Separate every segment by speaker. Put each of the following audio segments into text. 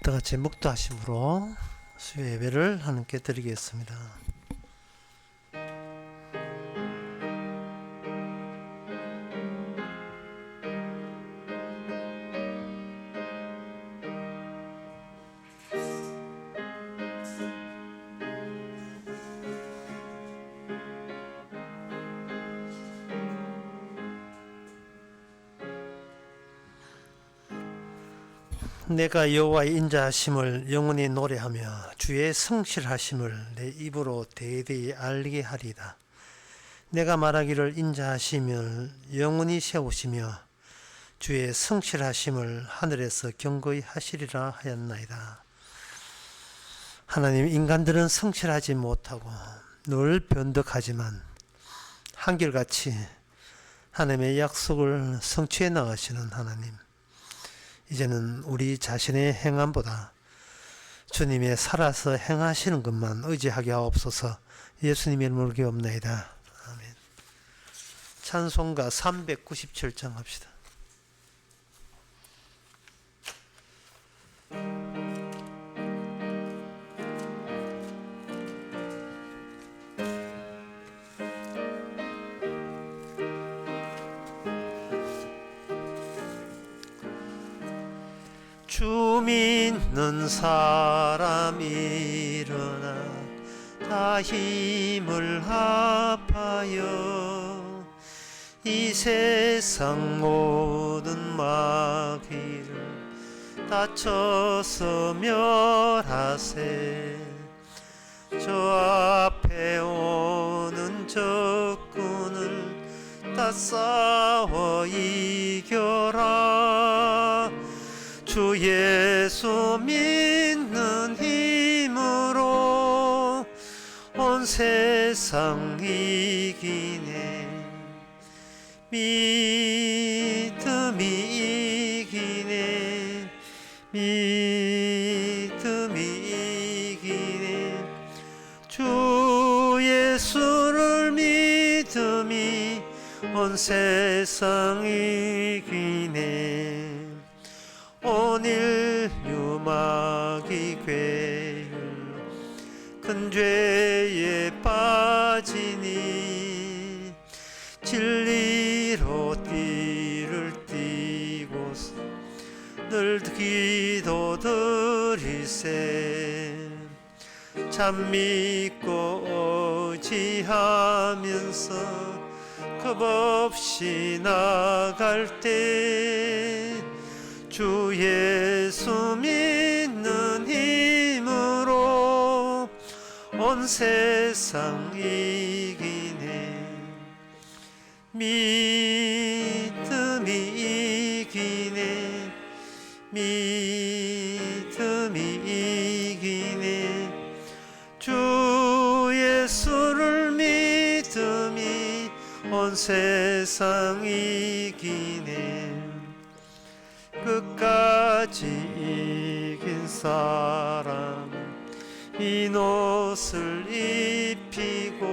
Speaker 1: 다 같이 묵도하심으로 수요 예배를 하나님께 드리겠습니다. 내가 여호와의 인자하심을 영원히 노래하며 주의 성실하심을 내 입으로 대대히 알리게 하리이다. 내가 말하기를 인자하심을 영원히 세우시며 주의 성실하심을 하늘에서 경거히 하시리라 하였나이다. 하나님, 인간들은 성실하지 못하고 늘 변덕하지만 한결같이 하나님의 약속을 성취해 나가시는 하나님, 이제는 우리 자신의 행함보다 주님의 살아서 행하시는 것만 의지하게 하옵소서. 예수님의 이름으로 기옵나이다. 아멘. 찬송가 397장 합시다. 주 믿는 사람 일어나 다 힘을 합하여 이 세상 모든 마귀를 다쳐서 멸하세. 저 앞에 오는 적군을 다 싸워 이겨라. 주 예수 믿는 힘으로 온 세상 이기네. 믿음이 이기네. 믿음이 이기네. 주 예수를 믿음이 온 세상 이기네. 온 인류 마귀 괴율로 큰 죄에 빠지니 진리로 띠를 띠고서 늘 기도드리세. 참 믿고 의지하면서 겁없이 나갈 때 주 예수 믿는 힘으로 온 세상 이기네. 믿음이 이기네. 믿음이 이기네. 주 예수를 믿음이 온 세상 이기네. 끝까지 이긴 사람은 흰 옷을 입히고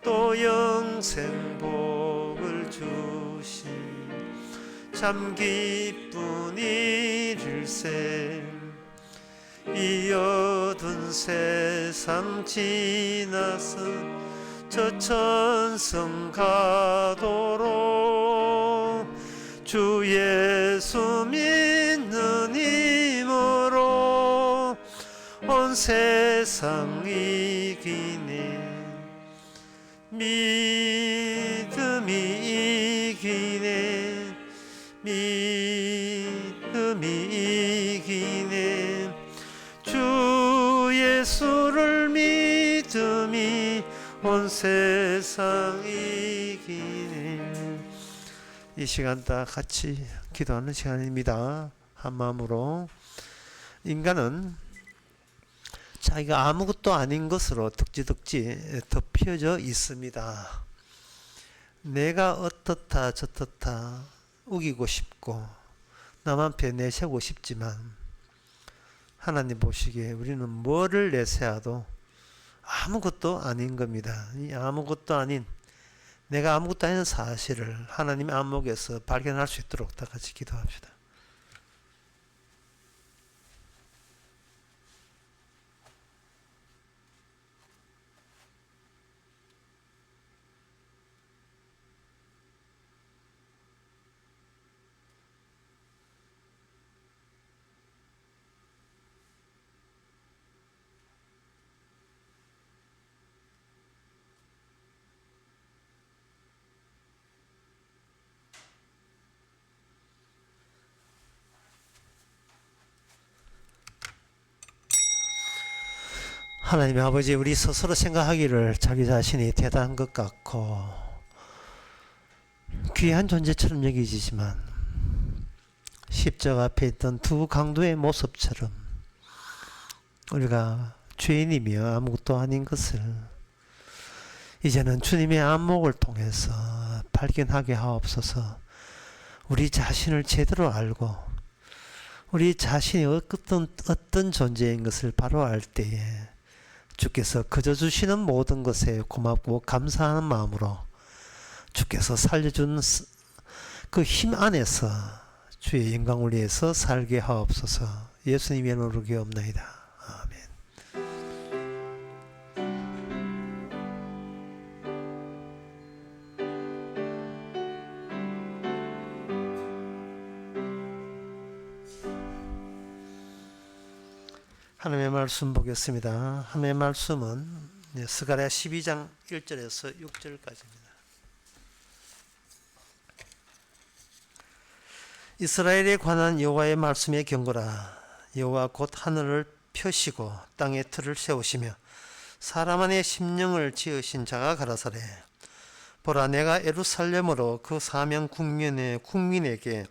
Speaker 1: 또 영생 복을 주신 참 기쁜 일일세. 이 어두운 세상 지나서 저 천성 가도록 주 예수 믿는 힘으로 온 세상 이기네. 믿음이 이기네. 믿음이 이기네. 주 예수를 믿음이 온 세상 이기네. 이 시간 다 같이 기도하는 시간입니다. 한 마음으로. 인간은 자기가 아무것도 아닌 것으로 덕지덕지 덮여져 있습니다. 내가 어떻다 저떻다 우기고 싶고 남한테 내세우고 싶지만 하나님 보시기에 우리는 뭐를 내세워도 아무것도 아닌 겁니다. 이 아무것도 아닌, 내가 아무것도 아닌 사실을 하나님의 안목에서 발견할 수 있도록 다 같이 기도합시다. 하나님의 아버지, 우리 스스로 생각하기를 자기 자신이 대단한 것 같고 귀한 존재처럼 여기지만 십자가 앞에 있던 두 강도의 모습처럼 우리가 죄인이며 아무것도 아닌 것을 이제는 주님의 안목을 통해서 발견하게 하옵소서. 우리 자신을 제대로 알고 우리 자신이 어떤 존재인 것을 바로 알 때에 주께서 그저 주시는 모든 것에 고맙고 감사하는 마음으로 주께서 살려준 그 힘 안에서 주의 영광을 위해서 살게 하옵소서. 예수님의 이름으로 기도합나이다. 아멘. 하나님의 말씀 보겠습니다. 하나님의 말씀은 스가랴 12장 1절에서 6절까지입니다. 이스라엘에 관한 여호와의 말씀에 경고라. 여호와 곧 하늘을 펴시고 땅에 틀을 세우시며 사람 안에 심령을 지으신 자가 가라사대. 보라, 내가 예루살렘으로 그 사명 국민에게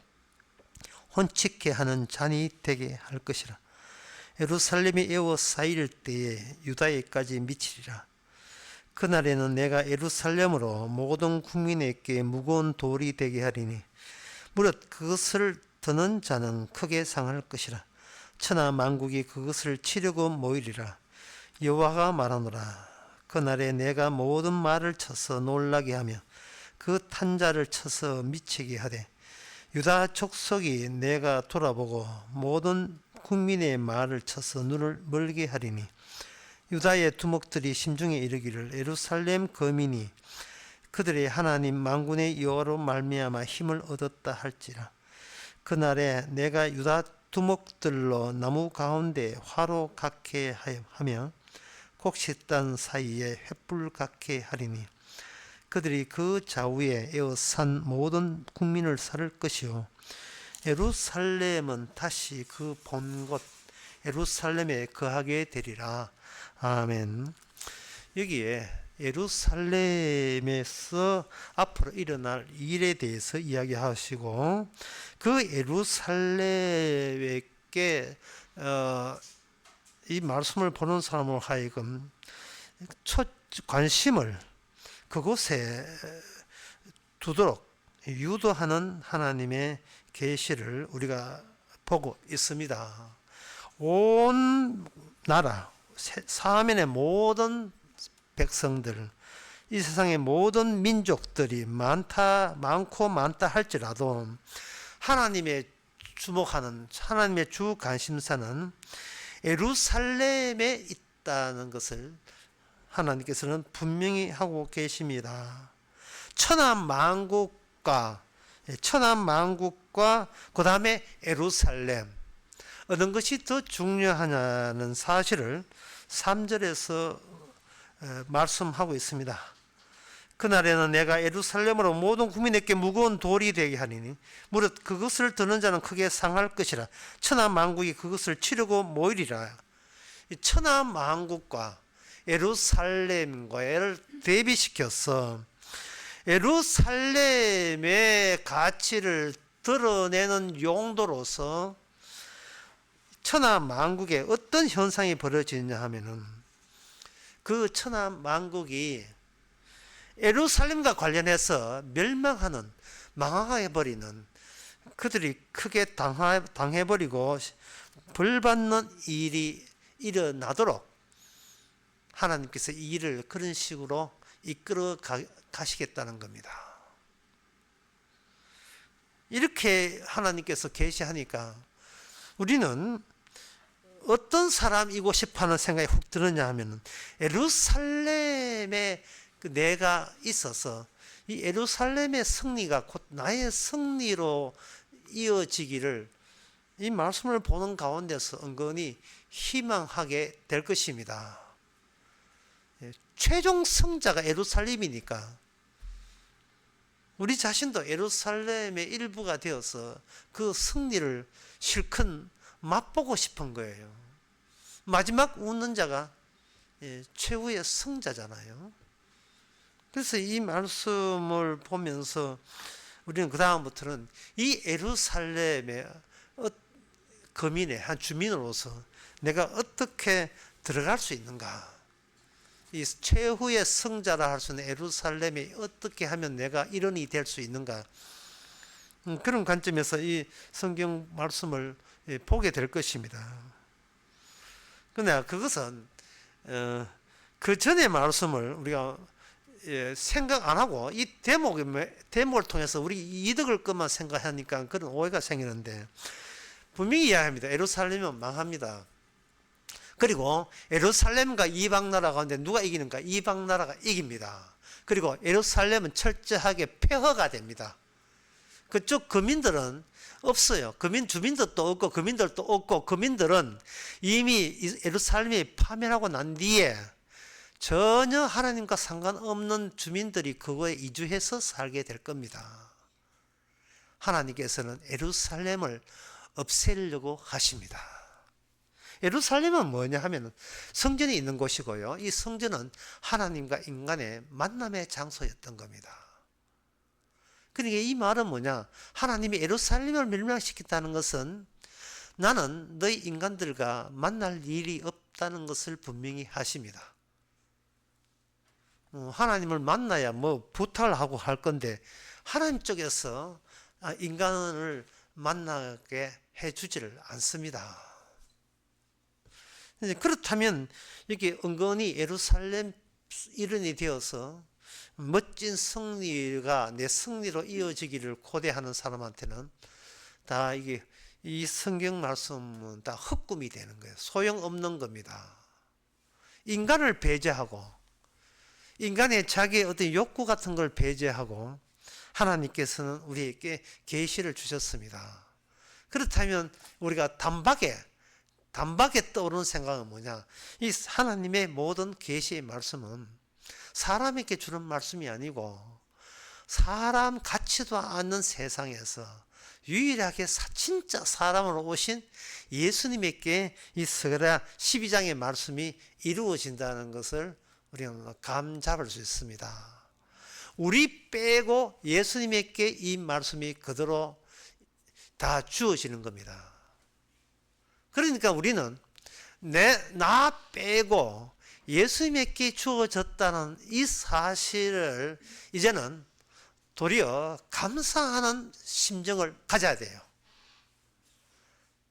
Speaker 1: 혼칙케 하는 잔이 되게 할 것이라. 예루살렘이 에워싸일 때에 유다에까지 미치리라. 그날에는 내가 예루살렘으로 모든 국민에게 무거운 돌이 되게 하리니 무릇 그것을 드는 자는 크게 상할 것이라. 천하 만국이 그것을 치려고 모이리라. 여호와가 말하노라. 그날에 내가 모든 말을 쳐서 놀라게 하며 그 탄자를 쳐서 미치게 하되 유다 족속이 내가 돌아보고 모든 국민의 말을 쳐서 눈을 멀게 하리니 유다의 두목들이 심중에 이르기를 예루살렘 거민이 그들의 하나님 만군의 여호와로 말미암아 힘을 얻었다 할지라. 그날에 내가 유다 두목들로 나무 가운데 화로 같게 하며 곡식단 사이에 횃불 같게 하리니 그들이 그 좌우에 에워싼 모든 국민을 살을 것이요 예루살렘은 다시 그 본곳 예루살렘에 거하게 되리라. 아멘. 여기에 예루살렘에서 앞으로 일어날 일에 대해서 이야기하시고 그 예루살렘에게 이 말씀을 보는 사람으로 하여금 관심을 그곳에 두도록 유도하는 하나님의 계시를 우리가 보고 있습니다. 온 나라 사면의 모든 백성들, 이 세상의 모든 민족들이 많고 많다 할지라도 하나님의 주목하는 하나님의 주 관심사는 예루살렘에 있다는 것을 하나님께서는 분명히 하고 계십니다. 천하 만국과 그 다음에 예루살렘 어떤 것이 더 중요하냐는 사실을 3절에서 말씀하고 있습니다. 그날에는 내가 예루살렘으로 모든 국민에게 무거운 돌이 되게 하리니 무릇 그것을 드는 자는 크게 상할 것이라. 천하 만국이 그것을 치려고 모이리라. 천하 만국과 예루살렘과를 대비시켜서 예루살렘의 가치를 드러내는 용도로서 천하 만국에 어떤 현상이 벌어지느냐 하면은 그 천하 만국이 예루살렘과 관련해서 멸망하는 망하해버리는 그들이 크게 당해버리고 벌받는 일이 일어나도록 하나님께서 이 일을 그런 식으로 이끌어 가시겠다는 겁니다. 이렇게 하나님께서 계시하니까 우리는 어떤 사람이고 싶어 하는 생각이 훅 드느냐 하면 예루살렘에 내가 있어서 이 예루살렘의 승리가 곧 나의 승리로 이어지기를 이 말씀을 보는 가운데서 은근히 희망하게 될 것입니다. 최종 승자가 예루살렘이니까 우리 자신도 예루살렘의 일부가 되어서 그 승리를 실컷 맛보고 싶은 거예요. 마지막 웃는 자가 최후의 승자잖아요. 그래서 이 말씀을 보면서 우리는 그 다음부터는 이 예루살렘의 거민의 한 주민으로서 내가 어떻게 들어갈 수 있는가, 이 최후의 승자라 할 수 있는 예루살렘에 어떻게 하면 내가 일원이 될 수 있는가, 그런 관점에서 이 성경 말씀을 보게 될 것입니다. 그러나 그것은 그 전의 말씀을 우리가 생각 안 하고 이 대목을 통해서 우리 이득을 것만 생각하니까 그런 오해가 생기는데, 분명히 이야기합니다. 예루살렘은 망합니다. 그리고 예루살렘과 이방 나라 가운데 누가 이기는가? 이방 나라가 이깁니다. 그리고 예루살렘은 철저하게 폐허가 됩니다. 그쪽 거민들은 없어요. 주민들도 없고 거민들도 없고, 거민들은 이미 예루살렘이 파멸하고 난 뒤에 전혀 하나님과 상관없는 주민들이 그거에 이주해서 살게 될 겁니다. 하나님께서는 예루살렘을 없애려고 하십니다. 예루살렘은 뭐냐 하면 성전이 있는 곳이고요. 이 성전은 하나님과 인간의 만남의 장소였던 겁니다. 그러니까 이 말은 뭐냐? 하나님이 예루살렘을 멸망시켰다는 것은 나는 너희 인간들과 만날 일이 없다는 것을 분명히 하십니다. 하나님을 만나야 뭐 부탁을 하고 할 건데 하나님 쪽에서 인간을 만나게 해주지를 않습니다. 그렇다면 이게 은근히 예루살렘 일원이 되어서 멋진 승리가 내 승리로 이어지기를 고대하는 사람한테는 다 이게 이 성경 말씀은 다 헛꿈이 되는 거예요. 소용없는 겁니다. 인간을 배제하고 인간의 자기의 어떤 욕구 같은 걸 배제하고 하나님께서는 우리에게 계시를 주셨습니다. 그렇다면 우리가 단박에 떠오르는 생각은 뭐냐? 이 하나님의 모든 계시의 말씀은 사람에게 주는 말씀이 아니고 사람 같지도 않는 세상에서 유일하게 진짜 사람으로 오신 예수님에게 이 스가랴 12장의 말씀이 이루어진다는 것을 우리는 감잡을 수 있습니다. 우리 빼고 예수님에게 이 말씀이 그대로 다 주어지는 겁니다. 그러니까 우리는 나 빼고 예수님에게 주어졌다는 이 사실을 이제는 도리어 감사하는 심정을 가져야 돼요.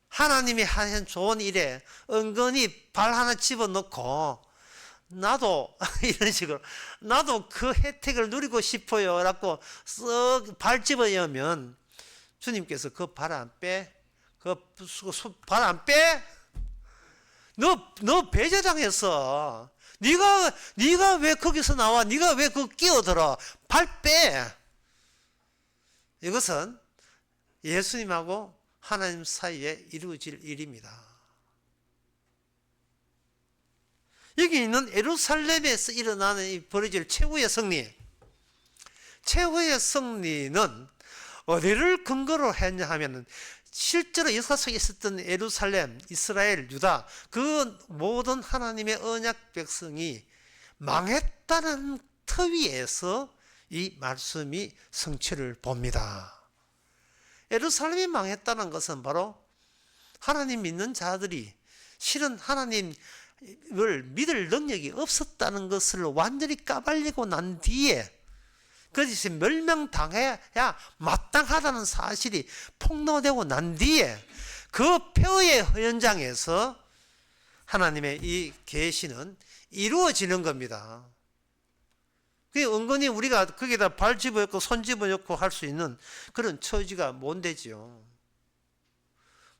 Speaker 1: 하나님이 하신 좋은 일에 은근히 발 하나 집어넣고 나도 이런 식으로 나도 그 혜택을 누리고 싶어요 라고 쓱 발 집어넣으면 주님께서 그 발 안 빼? 그 발 안 빼? 너 배제당했어. 네가 왜 거기서 나와? 네가 왜 그 끼어들어? 발 빼. 이것은 예수님하고 하나님 사이에 이루어질 일입니다. 여기 있는 예루살렘에서 일어나는 벌어질 최후의 승리. 최후의 승리는 어디를 근거로 했냐 하면은 실제로 역사 속에 있었던 예루살렘, 이스라엘, 유다 그 모든 하나님의 언약 백성이 망했다는 터위에서 이 말씀이 성취를 봅니다. 예루살렘이 망했다는 것은 바로 하나님 믿는 자들이 실은 하나님을 믿을 능력이 없었다는 것을 완전히 까발리고 난 뒤에 그것이 멸망당해야 마땅하다는 사실이 폭로되고 난 뒤에 그 폐허의 현장에서 하나님의 이 계시는 이루어지는 겁니다. 그게 은근히 우리가 거기다 발 집어넣고 손 집어넣고 할 수 있는 그런 처지가 못 되지요.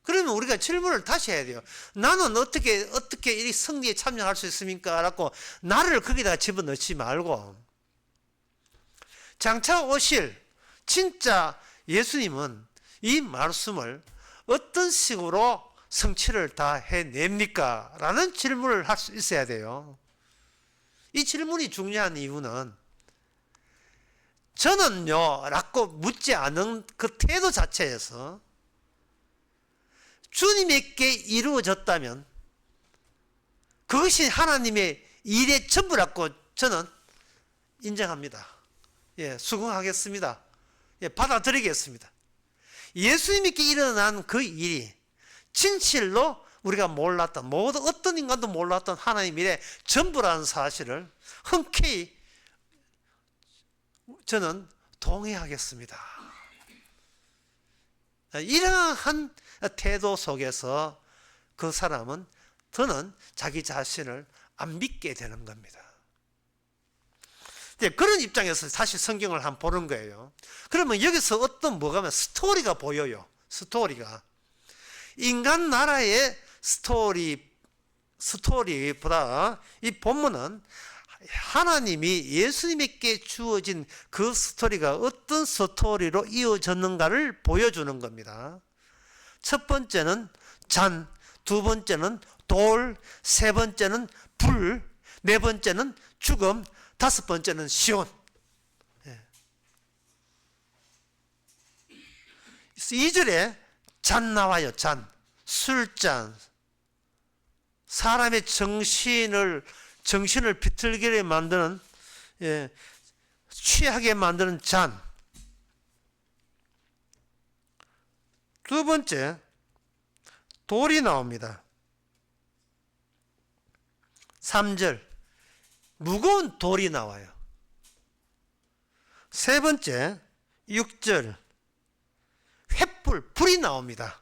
Speaker 1: 그러면 우리가 질문을 다시 해야 돼요. 나는 어떻게 이 승리에 참여할 수 있습니까? 라고 나를 거기다 집어넣지 말고 장차 오실 진짜 예수님은 이 말씀을 어떤 식으로 성취를 다 해냅니까? 라는 질문을 할 수 있어야 돼요. 이 질문이 중요한 이유는 저는요 라고 묻지 않은 그 태도 자체에서 주님에게 이루어졌다면 그것이 하나님의 일의 전부라고 저는 인정합니다. 예, 수긍하겠습니다. 예, 받아들이겠습니다. 예수님께 일어난 그 일이 진실로 우리가 몰랐던, 모든 어떤 인간도 몰랐던 하나님 일의 전부라는 사실을 흔쾌히 저는 동의하겠습니다. 이러한 태도 속에서 그 사람은 더는 자기 자신을 안 믿게 되는 겁니다. 그런 입장에서 사실 성경을 한번 보는 거예요. 그러면 여기서 어떤 뭐가 스토리가 보여요. 스토리가. 인간 나라의 스토리보다 이 본문은 하나님이 예수님에게 주어진 그 스토리가 어떤 스토리로 이어졌는가를 보여주는 겁니다. 첫 번째는 잔, 두 번째는 돌, 세 번째는 불, 네 번째는 죽음, 다섯 번째는 시온. 2절에 잔 나와요. 잔, 술잔. 사람의 정신을 비틀게 만드는, 취하게 만드는 잔. 두 번째, 돌이 나옵니다. 3절, 무거운 돌이 나와요. 세 번째, 6절, 횃불, 불이 나옵니다.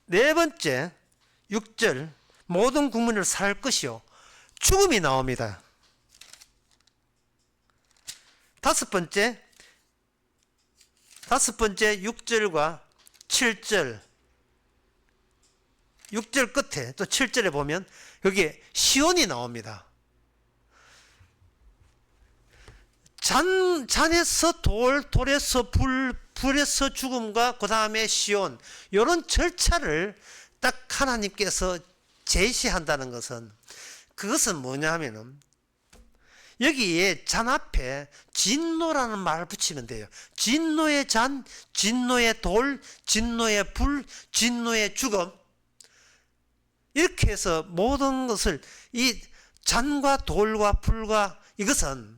Speaker 1: 네 번째, 6절, 모든 국민을 살 것이요, 죽음이 나옵니다. 다섯 번째 6절과 7절, 6절 끝에 또 7절에 보면 여기에 시온이 나옵니다. 잔에서 돌, 돌에서 불, 불에서 죽음과 그 다음에 시온, 이런 절차를 딱 하나님께서 제시한다는 것은, 그것은 뭐냐 하면은 여기에 잔 앞에 진노라는 말을 붙이면 돼요. 진노의 잔, 진노의 돌, 진노의 불, 진노의 죽음. 이렇게 해서 모든 것을, 이 잔과 돌과 불과, 이것은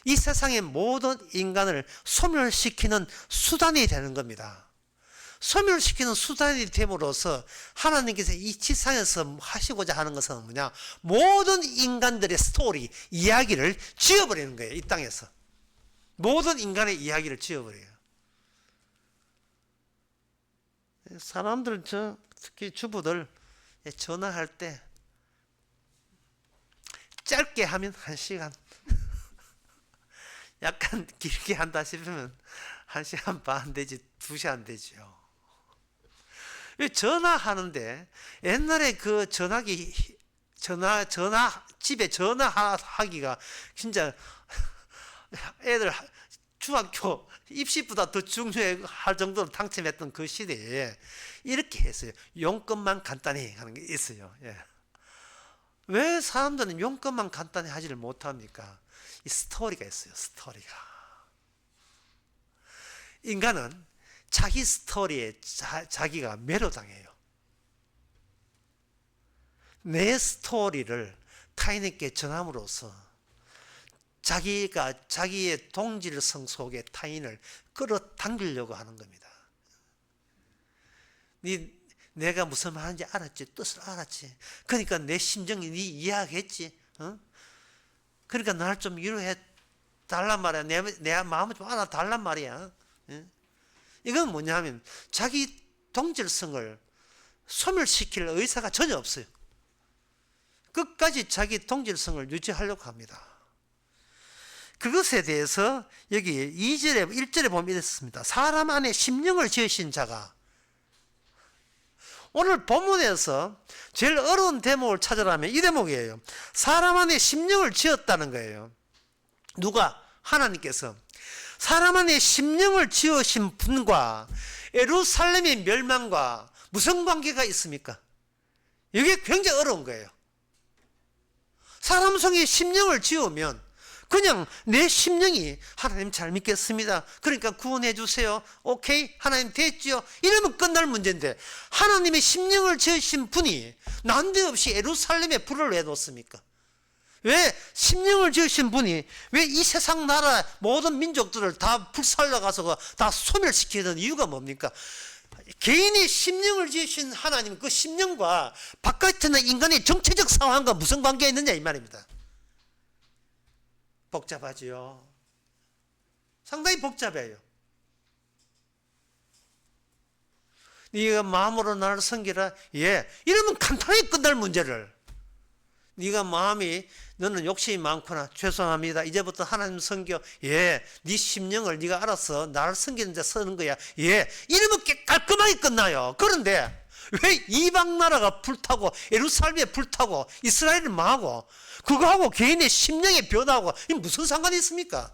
Speaker 1: 이 세상의 모든 인간을 소멸시키는 수단이 되는 겁니다. 소멸시키는 수단이 됨으로써 하나님께서 이 지상에서 하시고자 하는 것은 뭐냐? 모든 인간들의 스토리, 이야기를 지어버리는 거예요. 이 땅에서 모든 인간의 이야기를 지어버려요. 사람들, 특히 주부들 전화할 때 짧게 하면 1시간, 약간 길게 한다 싶으면 1시간 반 되지 2시간 되죠. 전화하는데 옛날에 그 집에 전화하기가 진짜 애들 중학교 입시보다 더 중요할 정도로 당첨했던 그 시대에 이렇게 했어요. 용건만 간단히 하는 게 있어요. 예. 왜 사람들은 용건만 간단히 하지를 못합니까? 이 스토리가 있어요. 스토리가. 인간은 자기 스토리에 자기가 매료당해요. 내 스토리를 타인에게 전함으로써 자기의 동질성 속에 타인을 끌어당기려고 하는 겁니다. 내가 무슨 말하는지 알았지? 뜻을 알았지? 그러니까 내 심정이 네 이해하겠지? 그러니까 날 좀 위로해 달란 말이야. 내 마음을 좀 알아달란 말이야. 이건 뭐냐 하면 자기 동질성을 소멸시킬 의사가 전혀 없어요. 끝까지 자기 동질성을 유지하려고 합니다. 그것에 대해서 여기 1절에 보면 이랬습니다. 사람 안에 심령을 지으신 자가. 오늘 본문에서 제일 어려운 대목을 찾으라면 이 대목이에요. 사람 안에 심령을 지었다는 거예요. 누가? 하나님께서. 사람 안에 심령을 지으신 분과 예루살렘의 멸망과 무슨 관계가 있습니까? 이게 굉장히 어려운 거예요. 사람 속에 심령을 지으면 그냥 내 심령이 하나님 잘 믿겠습니다, 그러니까 구원해 주세요, 오케이 하나님 됐지요, 이러면 끝날 문제인데, 하나님의 심령을 지으신 분이 난데없이 예루살렘에 불을 왜 놓습니까? 왜 심령을 지으신 분이 왜 이 세상 나라 모든 민족들을 다 불살러 가서 다 소멸시키는 이유가 뭡니까? 개인의 심령을 지으신 하나님, 그 심령과 바깥에 있는 인간의 정체적 상황과 무슨 관계가 있느냐 이 말입니다. 복잡하지요. 상당히 복잡해요. 네가 마음으로 나를 섬기라, 예, 이러면 간단하게 끝날 문제를, 네가 마음이 너는 욕심이 많구나, 죄송합니다, 이제부터 하나님 섬겨, 예, 네 심령을 네가 알아서 나를 섬기는 데 쓰는 거야, 예, 이러면 깔끔하게 끝나요. 그런데 왜 이방 나라가 불타고 예루살렘에 불타고 이스라엘을 망하고 그거하고 개인의 심령의 변화하고 이게 무슨 상관이 있습니까?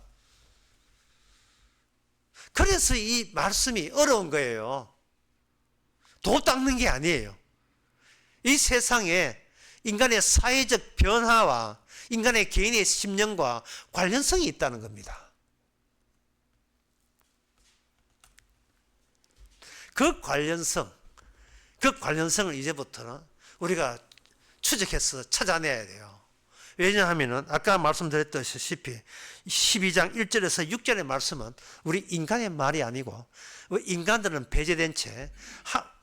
Speaker 1: 그래서 이 말씀이 어려운 거예요. 도 닦는 게 아니에요. 이 세상에 인간의 사회적 변화와 인간의 개인의 심령과 관련성이 있다는 겁니다. 그 관련성을 이제부터는 우리가 추적해서 찾아내야 돼요. 왜냐하면 아까 말씀드렸다시피 12장 1절에서 6절의 말씀은 우리 인간의 말이 아니고, 인간들은 배제된 채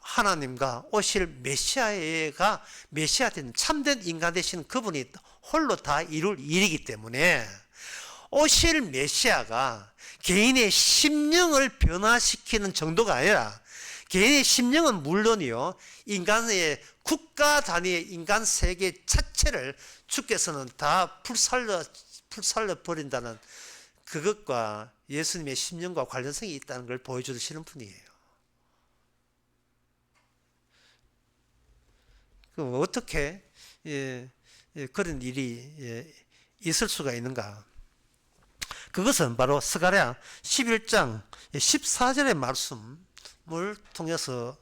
Speaker 1: 하나님과 오실 메시아가 메시아된 참된 인간 되신 그분이 홀로 다 이룰 일이기 때문에, 오실 메시아가 개인의 심령을 변화시키는 정도가 아니라 개인의 심령은 물론이요, 인간의 국가 단위의 인간 세계 자체를 주께서는 다 불살려 버린다는 그것과 예수님의 심령과 관련성이 있다는 걸 보여주시는 분이에요. 어떻게 그런 일이 있을 수가 있는가? 그것은 바로 스가랴 11장 14절의 말씀을 통해서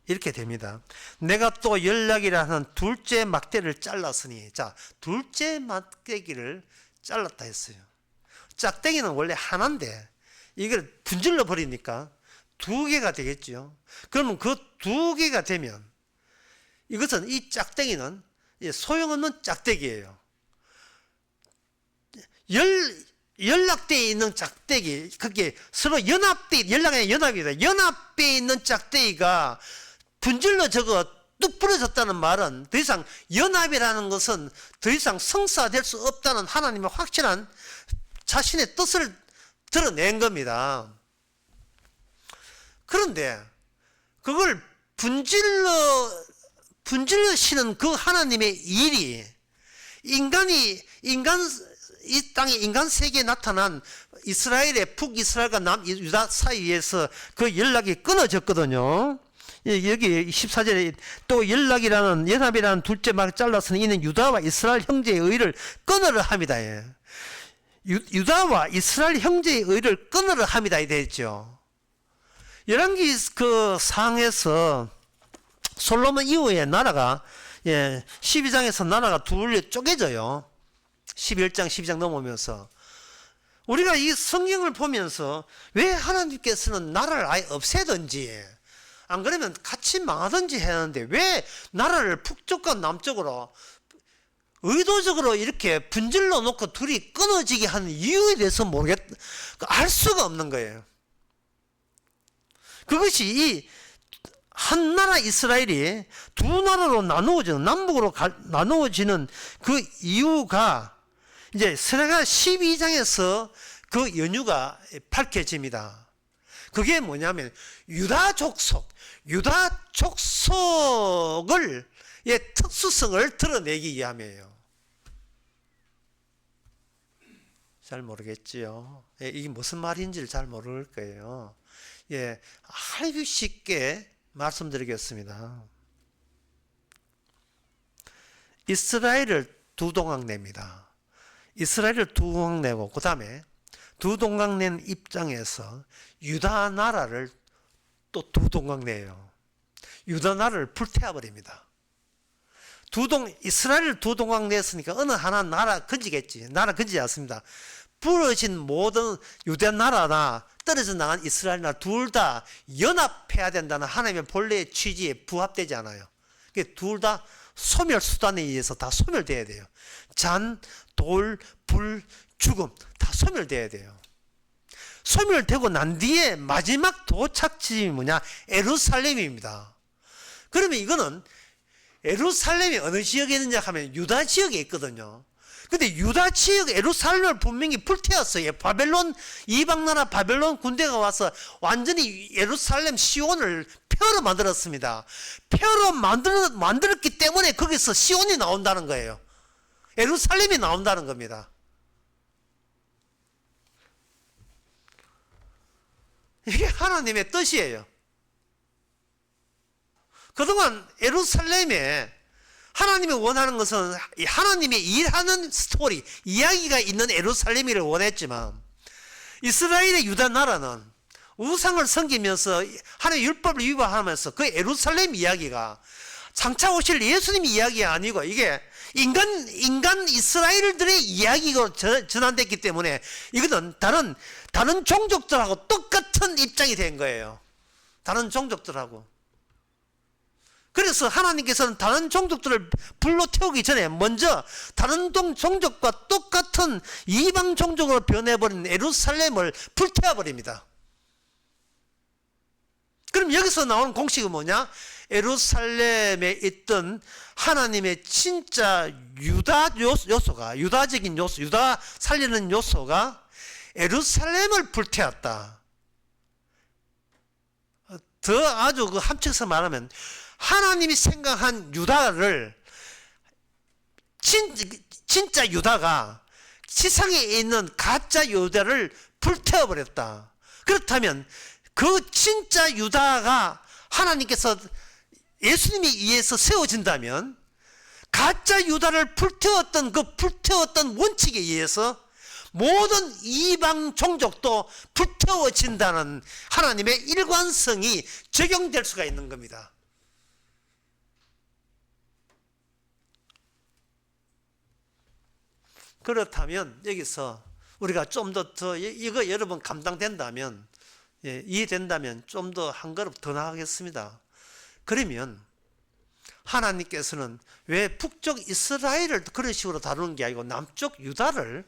Speaker 1: 이렇게 됩니다. 내가 또 연락이라 하는 둘째 막대를 잘랐으니, 자, 둘째 막대기를 잘랐다 했어요. 짝대기는 원래 하나인데 이걸 분질러 버리니까 두 개가 되겠죠. 그러면 그 두 개가 되면 이것은, 이 짝대기는 소용없는 짝대기예요. 연락되어 있는 짝대기, 그게 서로 연합되어 있는 짝대기가 분질러 뚝 부러졌다는 말은 더 이상 연합이라는 것은 더 이상 성사될 수 없다는 하나님의 확실한 자신의 뜻을 드러낸 겁니다. 그런데 그걸 분질러시는 그 하나님의 일이 이 땅에 인간 세계에 나타난 이스라엘의 북이스라엘과 남유다 사이에서 그 연락이 끊어졌거든요. 여기 14절에 또 연합이라는 둘째 막을 잘랐으니 이는 유다와 이스라엘 형제의 의를 끊으려 함이다. 유다와 이스라엘 형제의 의를 끊으려 함이다 이 되죠. 열왕기 그 상에서 솔로몬 이후에 나라가 12장에서 나라가 둘로 쪼개져요. 11장 12장 넘어오면서 우리가 이 성경을 보면서 왜 하나님께서는 나라를 아예 없애든지 안 그러면 같이 망하든지 해야 하는데 왜 나라를 북쪽과 남쪽으로 의도적으로 이렇게 분질러 놓고 둘이 끊어지게 하는 이유에 대해서 알 수가 없는 거예요. 그것이 이 한 나라 이스라엘이 두 나라로 나누어지는, 남북으로 나누어지는 그 이유가 이제 스가랴 12장에서 그 연유가 밝혀집니다. 그게 뭐냐면 유다 족속의 특수성을 드러내기 위함이에요. 잘 모르겠지요. 이게 무슨 말인지를 잘 모를 거예요. 아주 쉽게 말씀드리겠습니다. 이스라엘을 두 동강 냅니다. 이스라엘을 두 동강 내고 그 다음에 두 동강 낸 입장에서 유다 나라를 또 두 동강 내요. 유다 나라를 불태워버립니다. 이스라엘을 두 동강 냈으니까 어느 하나 나라 건지겠지. 나라 건지지 않습니다. 부러진 모든 유대 나라나 떨어져 나간 이스라엘 나라 둘 다 연합해야 된다는 하나님의 본래의 취지에 부합되지 않아요. 둘 다 소멸 수단에 의해서 다 소멸돼야 돼요. 잔, 돌, 불, 죽음 다 소멸돼야 돼요. 소멸되고 난 뒤에 마지막 도착지이 뭐냐? 예루살렘입니다. 그러면 이거는 예루살렘이 어느 지역에 있느냐 하면 유다 지역에 있거든요. 근데 유다 지역 예루살렘을 분명히 불태웠어요. 바벨론, 이방나라 바벨론 군대가 와서 완전히 예루살렘 시온을 폐허로 만들었습니다. 폐허로 만들었기 때문에 거기서 시온이 나온다는 거예요. 예루살렘이 나온다는 겁니다. 이게 하나님의 뜻이에요. 그동안 예루살렘에 하나님이 원하는 것은 하나님의 일하는 스토리, 이야기가 있는 예루살렘이를 원했지만 이스라엘의 유다 나라는 우상을 섬기면서 하나님의 율법을 위반하면서 그 예루살렘 이야기가 장차 오실 예수님 이야기가 아니고 이게 인간 이스라엘들의 이야기가 전환됐기 때문에 이거는 다른 종족들하고 똑같은 입장이 된 거예요. 다른 종족들하고. 그래서 하나님께서는 다른 종족들을 불로 태우기 전에 먼저 다른 종족과 똑같은 이방 종족으로 변해버린 예루살렘을 불태워버립니다. 그럼 여기서 나오는 공식은 뭐냐? 예루살렘에 있던 하나님의 진짜 유다 요소가, 유다적인 요소, 유다 살리는 요소가 예루살렘을 불태웠다. 더 아주 그 함축해서 말하면 하나님이 생각한 유다를 진짜 유다가 지상에 있는 가짜 유다를 불태워버렸다. 그렇다면 그 진짜 유다가 하나님께서 예수님에 의해서 세워진다면 가짜 유다를 불태웠던 그 불태웠던 원칙에 의해서 모든 이방 종족도 불태워진다는 하나님의 일관성이 적용될 수가 있는 겁니다. 그렇다면 여기서 우리가 좀 더 이거 여러분 감당된다면, 이해된다면 좀 더 한 걸음 더 나가겠습니다. 그러면 하나님께서는 왜 북쪽 이스라엘을 그런 식으로 다루는 게 아니고 남쪽 유다를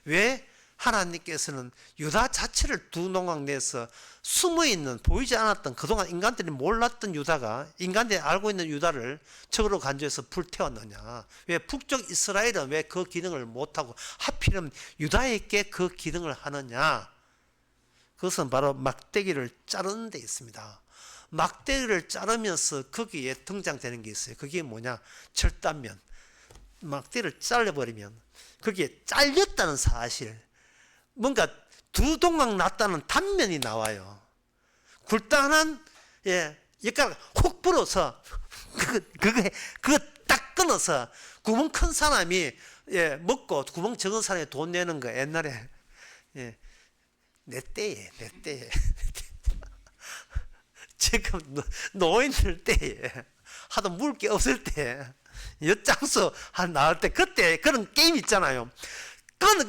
Speaker 1: 왜 하나님께서는 유다 자체를 두 농악 내서 숨어있는 보이지 않았던 그동안 인간들이 몰랐던 유다가 인간들이 알고 있는 유다를 적으로 간주해서 불태웠느냐? 왜 북쪽 이스라엘은 왜 그 기능을 못하고 하필이면 유다에게 그 기능을 하느냐? 그것은 바로 막대기를 자르는 데 있습니다. 막대기를 자르면서 거기에 등장되는 게 있어요. 그게 뭐냐? 절단면. 막대기를 잘라버리면 거기에 잘렸다는 사실, 뭔가 두 동강 났다는 단면이 나와요. 굴단한 엿가락 훅 불어서 그거 딱 끊어서 구멍 큰 사람이 먹고 구멍 적은 사람이 돈 내는 거 옛날에 내 때에 지금 노인들 때에 하도 물을 게 없을 때 엿장수 한 나올 때 그때 그런 게임 있잖아요.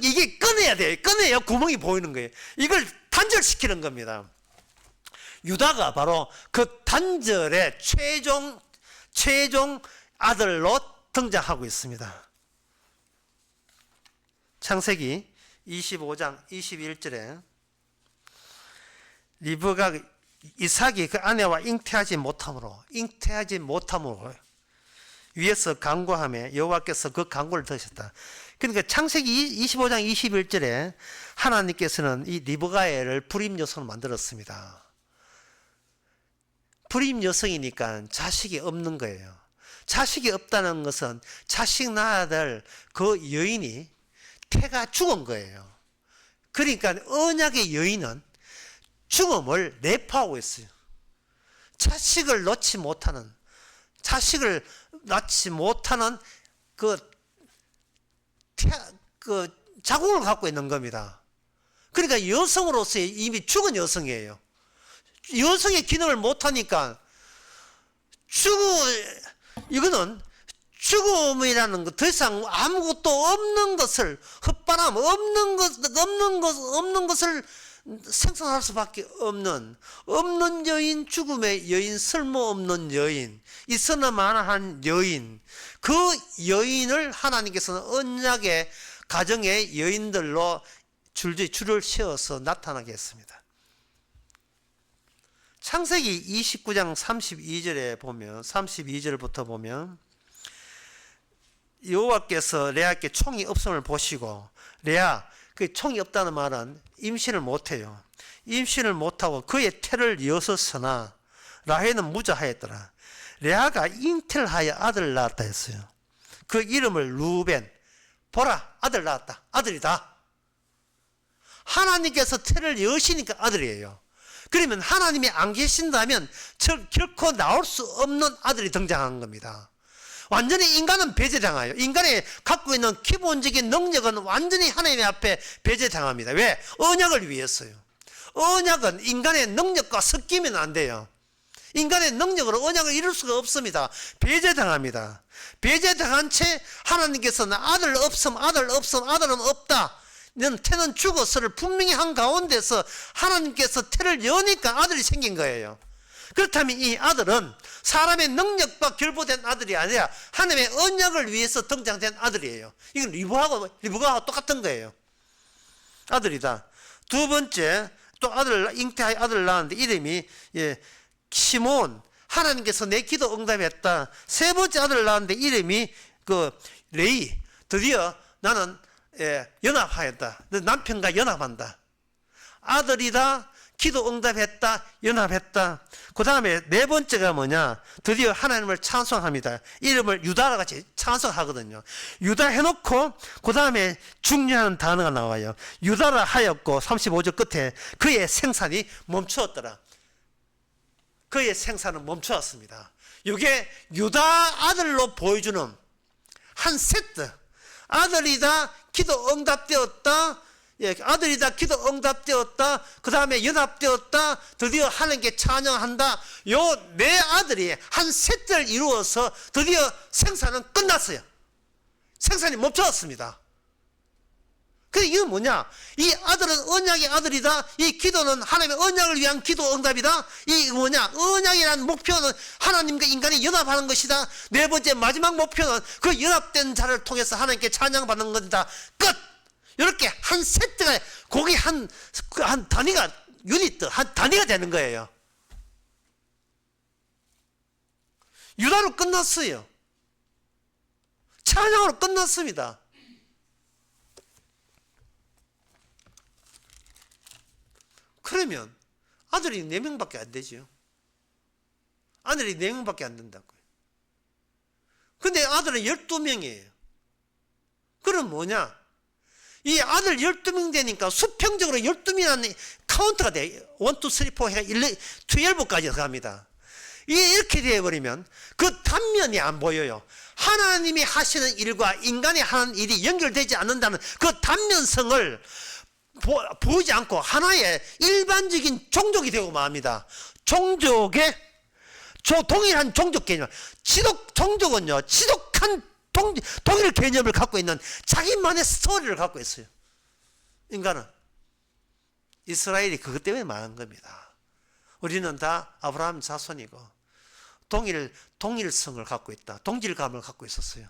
Speaker 1: 이게 꺼내야 돼요. 꺼내야 구멍이 보이는 거예요. 이걸 단절시키는 겁니다. 유다가 바로 그 단절의 최종 아들로 등장하고 있습니다. 창세기 25장 21절에 리브가 이삭이 그 아내와 잉태하지 못함으로 위에서 간구하며 여호와께서 그 간구를 들으셨다. 그러니까 창세기 25장 21절에 하나님께서는 이 리브가엘을 불임 여성으로 만들었습니다. 불임 여성이니까 자식이 없는 거예요. 자식이 없다는 것은 자식 낳아야 될 그 여인이 태가 죽은 거예요. 그러니까 언약의 여인은 죽음을 내포하고 있어요. 자식을 낳지 못하는 그 자궁을 갖고 있는 겁니다. 그러니까 여성으로서 이미 죽은 여성이에요. 여성의 기능을 못하니까 이거는 죽음이라는 것, 더 이상 아무것도 없는 것을 끝바람, 없는 것을 생성할 수밖에 없는 여인, 죽음의 여인, 쓸모없는 여인, 있어나마나한 여인, 그 여인을 하나님께서는 언약의 가정의 여인들로 줄을 세워서 나타나게 했습니다. 창세기 29장 32절에 보면, 32절부터 보면, 여호와께서 레아에게 총이 없음을 보시고, 레아, 그 총이 없다는 말은 임신을 못해요. 임신을 못하고 그의 태를 여섰으나 라헬은 무자하였더라. 레아가 잉태하여 아들을 낳았다 했어요. 그 이름을 루벤. 보라, 아들 낳았다. 아들이다. 하나님께서 태를 여시니까 아들이에요. 그러면 하나님이 안 계신다면 결코 나올 수 없는 아들이 등장한 겁니다. 완전히 인간은 배제당해요. 인간이 갖고 있는 기본적인 능력은 완전히 하나님 앞에 배제당합니다. 왜? 언약을 위해서요. 언약은 인간의 능력과 섞이면 안 돼요. 인간의 능력으로 언약을 이룰 수가 없습니다. 배제당합니다. 배제당한 채 하나님께서는 아들은 없다. 너는 태는 죽었어를 분명히 한 가운데서 하나님께서 태를 여니까 아들이 생긴 거예요. 그렇다면 이 아들은 사람의 능력과 결부된 아들이 아니라 하나님의 언약을 위해서 등장된 아들이에요. 이건 리브가와 똑같은 거예요. 아들이다. 두 번째, 또 잉태하여 아들을 낳았는데 이름이 시몬. 하나님께서 내 기도 응답했다. 세 번째 아들을 낳았는데 이름이 레이. 드디어 나는 연합하였다. 남편과 연합한다. 아들이다. 기도 응답했다. 연합했다. 그 다음에 네 번째가 뭐냐? 드디어 하나님을 찬송합니다. 이름을 유다라 같이 찬송하거든요. 유다 해놓고 그 다음에 중요한 단어가 나와요. 유다라 하였고 35절 끝에 그의 생산이 멈추었더라. 그의 생산은 멈추었습니다. 이게 유다 아들로 보여주는 한 세트. 아들이다. 기도 응답되었다. 아들이다. 기도 응답되었다. 그 다음에 연합되었다. 드디어 하나님께 찬양한다. 요 네 아들이 한 세트를 이루어서 드디어 생산은 끝났어요. 생산이 멈추었습니다. 근데 이건 뭐냐? 이 아들은 언약의 아들이다. 이 기도는 하나님의 언약을 위한 기도 응답이다. 이 뭐냐? 언약이라는 목표는 하나님과 인간이 연합하는 것이다. 네 번째 마지막 목표는 그 연합된 자를 통해서 하나님께 찬양받는 것이다. 끝! 이렇게 한 세트가 거기 한 단위가 한 단위가 되는 거예요. 유다로 끝났어요. 찬양으로 끝났습니다. 그러면 아들이 4명밖에 안 되죠. 아들이 4명밖에 안 된다고요. 근데 아들은 12명이에요. 그럼 뭐냐? 이 아들 12명 되니까 수평적으로 12명이라는 카운트가 돼요. 1, 2, 3, 4 해가 12까지 갑니다. 이렇게 되어버리면 그 단면이 안 보여요. 하나님이 하시는 일과 인간이 하는 일이 연결되지 않는다는 그 단면성을 보이지 않고 하나의 일반적인 종족이 되고 맙니다. 종족의 동일한 종족 개념. 종족은요, 지독한 동일 개념을 갖고 있는 자기만의 스토리를 갖고 있어요. 인간은. 이스라엘이 그것 때문에 망한 겁니다. 우리는 다 아브라함 자손이고 동일성을 갖고 있다. 동질감을 갖고 있었어요.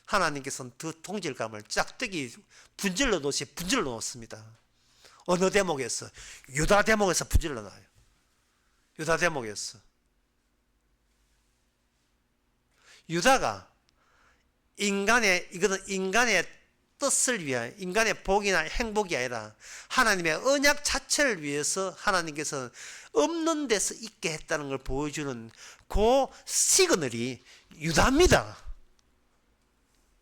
Speaker 1: 하나님께서는 그 동질감을 짝대기 분질러 놓습니다. 어느 대목에서? 유다 대목에서 분질러 놔요. 유다 대목에서. 유다가 이거는 인간의 뜻을 위하여, 인간의 복이나 행복이 아니라 하나님의 언약 자체를 위해서 하나님께서 없는 데서 있게 했다는 걸 보여주는 그 시그널이 유다입니다.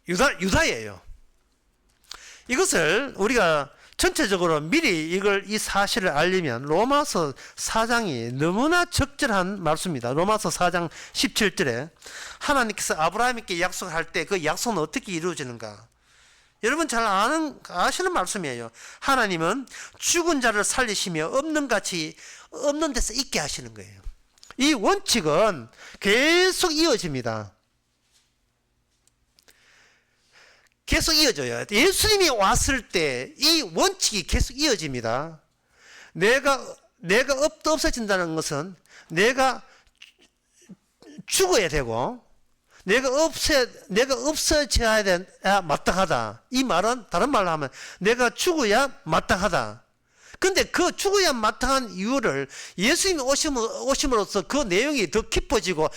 Speaker 1: 유다예요. 이것을 우리가 전체적으로 미리 이 사실을 알리면 로마서 4장이 너무나 적절한 말씀입니다. 로마서 4장 17절에 하나님께서 아브라함에게 약속할 때 그 약속은 어떻게 이루어지는가? 여러분 잘 아시는 말씀이에요. 하나님은 죽은 자를 살리시며 없는 데서 있게 하시는 거예요. 이 원칙은 계속 이어집니다. 계속 이어져요. 예수님이 왔을 때 이 원칙이 계속 이어집니다. 내가 없어진다는 것은 내가 죽어야 되고 내가 없어져야 마땅하다. 이 말은 다른 말로 하면 내가 죽어야 마땅하다. 근데 그 죽어야 마땅한 이유를 예수님이 오심으로써 그 내용이 더 깊어지고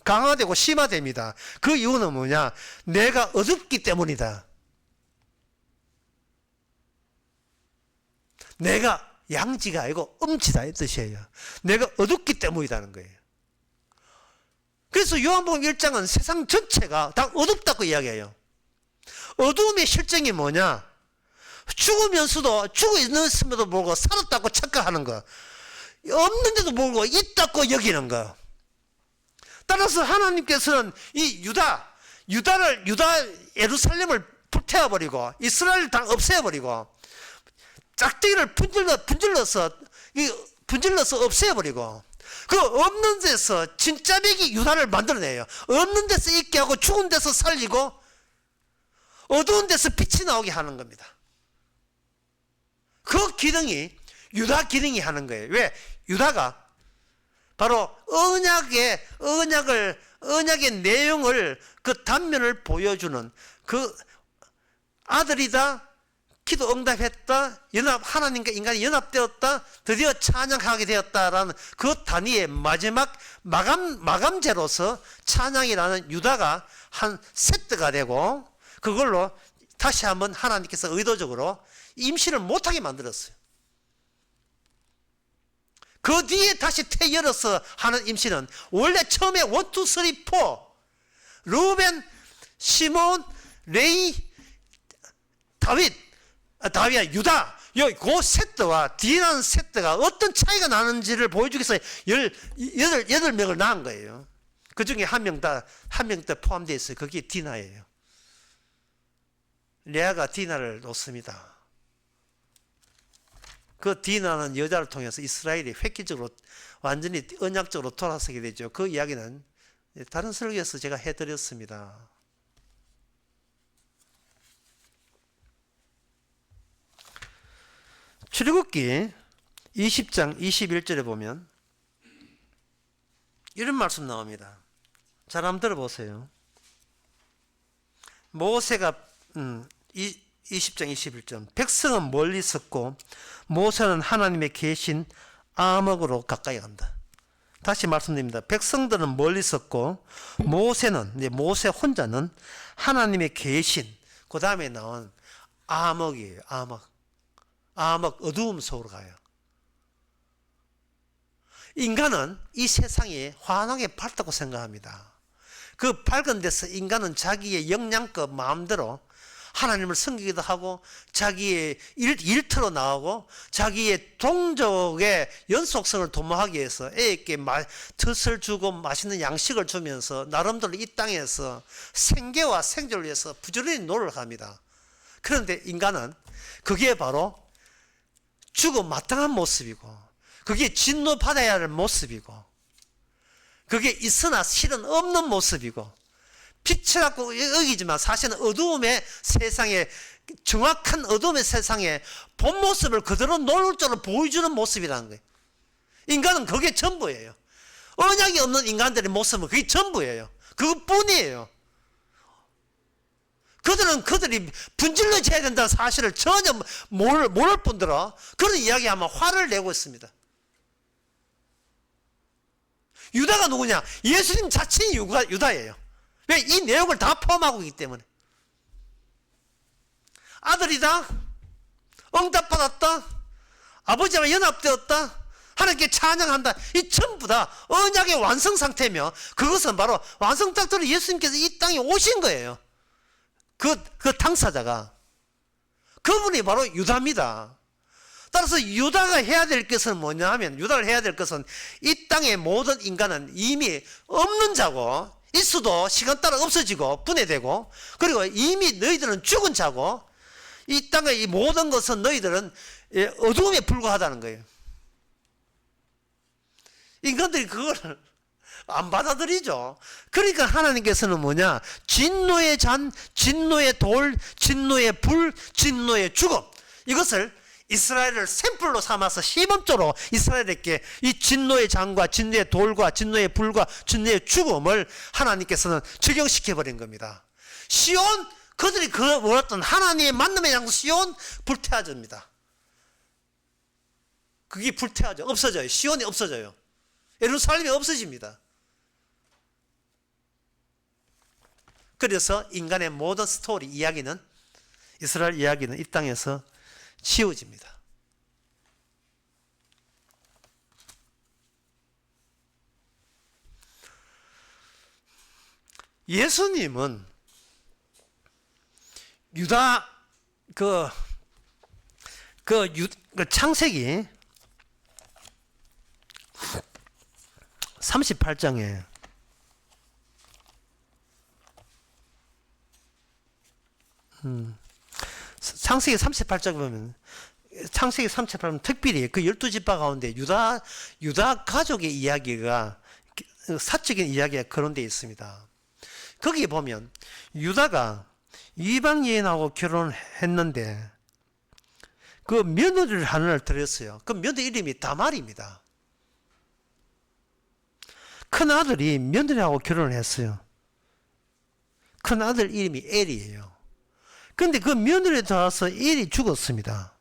Speaker 1: 강화되고 심화됩니다. 그 이유는 뭐냐? 내가 어둡기 때문이다. 내가 양지가 아니고 음지다 이 뜻이에요. 내가 어둡기 때문이라는 거예요. 그래서 요한복음 1장은 세상 전체가 다 어둡다고 이야기해요. 어두움의 실정이 뭐냐? 죽으면서도 죽어 있음에도 모르고 살았다고 착각하는 거, 없는데도 모르고 있다고 여기는 거. 따라서 하나님께서는 이 유다 예루살렘을 불태워버리고 이스라엘을 다 없애버리고 짝대기를 분질러서 없애버리고 그 없는 데서 진짜 백이 유다를 만들어내요. 없는 데서 있게 하고 죽은 데서 살리고 어두운 데서 빛이 나오게 하는 겁니다. 그 기능이 유다 기능이 하는 거예요. 왜? 유다가 바로 언약의 내용을 그 단면을 보여주는 그 아들이다. 기도 응답했다. 하나님과 인간이 연합되었다. 드디어 찬양하게 되었다라는 그 단위의 마지막 마감제로서 찬양이라는 유다가 한 세트가 되고 그걸로 다시 한번 하나님께서 의도적으로 임신을 못하게 만들었어요. 그 뒤에 다시 태열어서 하는 임신은 원래 처음에 1, 2, 3, 4 루벤, 시몬, 레이, 다윗, 유다 그 세트와 디나는 세트가 어떤 차이가 나는지를 보여주기 위해서 18명을 낳은 거예요. 그 중에 한 명 더 포함되어 있어요. 그게 디나예요. 레아가 디나를 놓습니다. 그 디나는 여자를 통해서 이스라엘이 획기적으로 완전히 언약적으로 돌아서게 되죠. 그 이야기는 다른 설교에서 제가 해드렸습니다. 출애굽기 20장 21절에 보면 이런 말씀 나옵니다. 잘 한번 들어보세요. 모세가 20장 21절 백성은 멀리 섰고 모세는 하나님의 계신 아목으로 가까이 간다. 다시 말씀드립니다. 백성들은 멀리 섰고 모세 혼자는 하나님의 계신 그 다음에 나온 아목이에요. 아목 어두움 속으로 가요. 인간은 이 세상이 환하게 밝다고 생각합니다. 그 밝은 데서 인간은 자기의 역량껏 마음대로 하나님을 섬기기도 하고 자기의 일터로 나오고 자기의 동족의 연속성을 도모하기 위해서 애에게 젖을 주고 맛있는 양식을 주면서 나름대로 이 땅에서 생계와 생존을 위해서 부지런히 노력합니다. 그런데 인간은 그게 바로 죽어 마땅한 모습이고 그게 진노받아야 할 모습이고 그게 있으나 실은 없는 모습이고 빛을 갖고 여기지만 사실은 어두움의 세상에 정확한 어두움의 세상에 본 모습을 그대로 노골적으로 보여주는 모습이라는 거예요. 인간은 그게 전부예요. 언약이 없는 인간들의 모습은 그게 전부예요. 그것뿐이에요. 그들이 분질러져야 된다는 사실을 전혀 모를 뿐더러 그런 이야기하면 화를 내고 있습니다. 유다가 누구냐? 예수님 자체인 유다예요. 왜? 이 내용을 다 포함하고 있기 때문에. 아들이다, 응답받았다, 아버지와 연합되었다, 하나님께 찬양한다. 이 전부 다 언약의 완성 상태며 그것은 바로 완성 상태로 예수님께서 이 땅에 오신 거예요. 그 당사자가 그분이 바로 유다입니다. 따라서 유다가 해야 될 것은 뭐냐 하면 유다를 해야 될 것은 이 땅의 모든 인간은 이미 없는 자고 있어도 시간 따라 없어지고 분해되고 그리고 이미 너희들은 죽은 자고 이 땅의 이 모든 것은 너희들은 어두움에 불과하다는 거예요. 인간들이 그걸 안 받아들이죠. 그러니까 하나님께서는 뭐냐? 진노의 잔, 진노의 돌, 진노의 불, 진노의 죽음, 이것을 이스라엘을 샘플로 삼아서 시범적으로 이스라엘에게 이 진노의 잔과 진노의 돌과 진노의 불과 진노의 죽음을 하나님께서는 적용시켜 버린 겁니다. 시온, 그들이 원했던 하나님의 만남의 장소 시온 불태워집니다. 그게 불태워져, 없어져요. 시온이 없어져요. 예루살렘이 없어집니다. 그래서 인간의 모든 스토리 이야기는, 이스라엘 이야기는 이 땅에서 지워집니다. 예수님은 유다 창세기 38장에 창세기 38장 보면, 창세기 38장 특별히 그 12지파 가운데 유다 가족의 이야기가, 사적인 이야기가 거론되어 있습니다. 거기에 보면 유다가 이방 여인하고 결혼했는데 그 며느리를 하나를 들였어요. 그 며느리 이름이 다말입니다. 큰 아들이 며느리하고 결혼을 했어요. 큰 아들 이름이 엘이에요. 근데 그 며느리에 닿아서 엘이 죽었습니다.